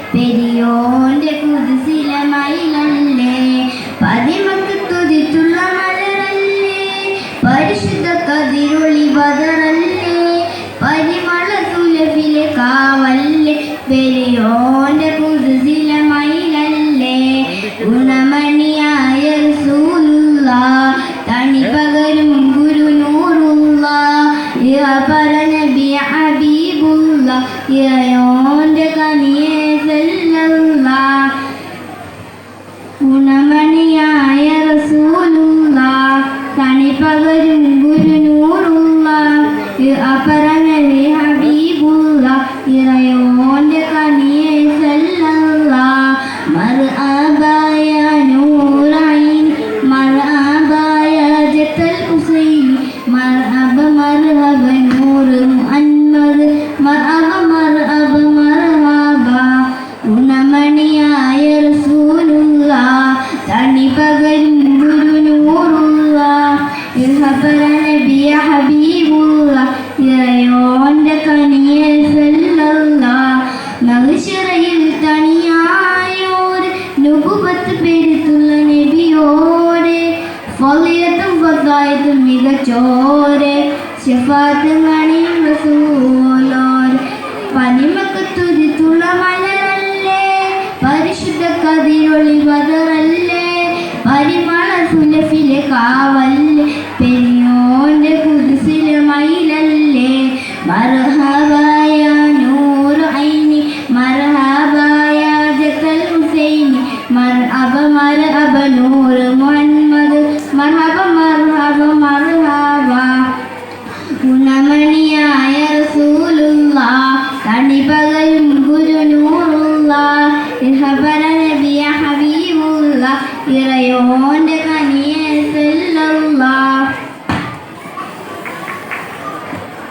പെരിയോന്റെ കുതിസിലെ മയിലല്ലേ പതിമക്ക് തുതിച്ചുള്ള മലരല്ലേ പരിശുദ്ധ കതിരൊളി ബദറല്ലേ പരിമള സുലഭിലെ കാവല്ലേ പെരിയോന്റെ കുതിസിലെ മയിലല്ലേ ഗുണമണിയായ റസൂലുള്ളാഹ് തണി പകരും ഗുരു നൂറുള്ളാഹ് യാ പരനബി ഹബീബുള്ളാഹ് യോന്റെ കനിയെ സല്ലല്ലാഹ് ഗുണമണിയായ റസൂലുള്ളാഹ് തണി പകരും ഗുരു നൂറുള്ളാഹ് അപരനബി ഹബീബുള്ളാഹ് യോന്റെ കനിയെ സല്ലല്ലാഹ് മർഅബായ നൂറൈൻ മർഅബായ ജത്തൽ ഹുസൈൻ മർഅബ മർഹബ നൂർ മുഹമ്മദ് മർഅബ മർഅബ മർഹബ ഗുണമണിയായ റസൂലുള്ളാഹ് തണി പകരും ഗുരു നൂറുള്ളാഹ് നബി ഹബീബുള്ളാഹ് യോന്റെ കനിയെ സല്ലല്ലാഹ് മഗ്ശറയിൽ തണിയായോര് നുബുവത്ത് പെരുത്തുള്ള നബിയോരെ ഫളിലത്തും ഫസായിലും മികച്ചോരെ ശഫാഅത്തും ഗണിയും റസൂലോരെ പനിമക്ക് തുതിച്ചുള്ള മലരല്ലേ പരിശുദ്ധ കതിരൊളി ബദറല്ലേ പരിമള സുലഭിലെ കാവല്ലേ പെരിയോന്റെ കുതിസിലെ മയിലല്ലേ മർഹബായ നൂർ ഐനി മർഹബായ ജത്തൽ ഹുസൈനി മർഹബ മർഹബ നൂർ മുഹമ്മദ് മർഹബ മർഹബ മർഹബ ഗുണമണിയായ റസൂലുള്ളാഹ് തണി പകരും ഗുരു നൂറുള്ളാഹ് നബി ഹബീബുള്ളാഹ് ഇറയോന്റെ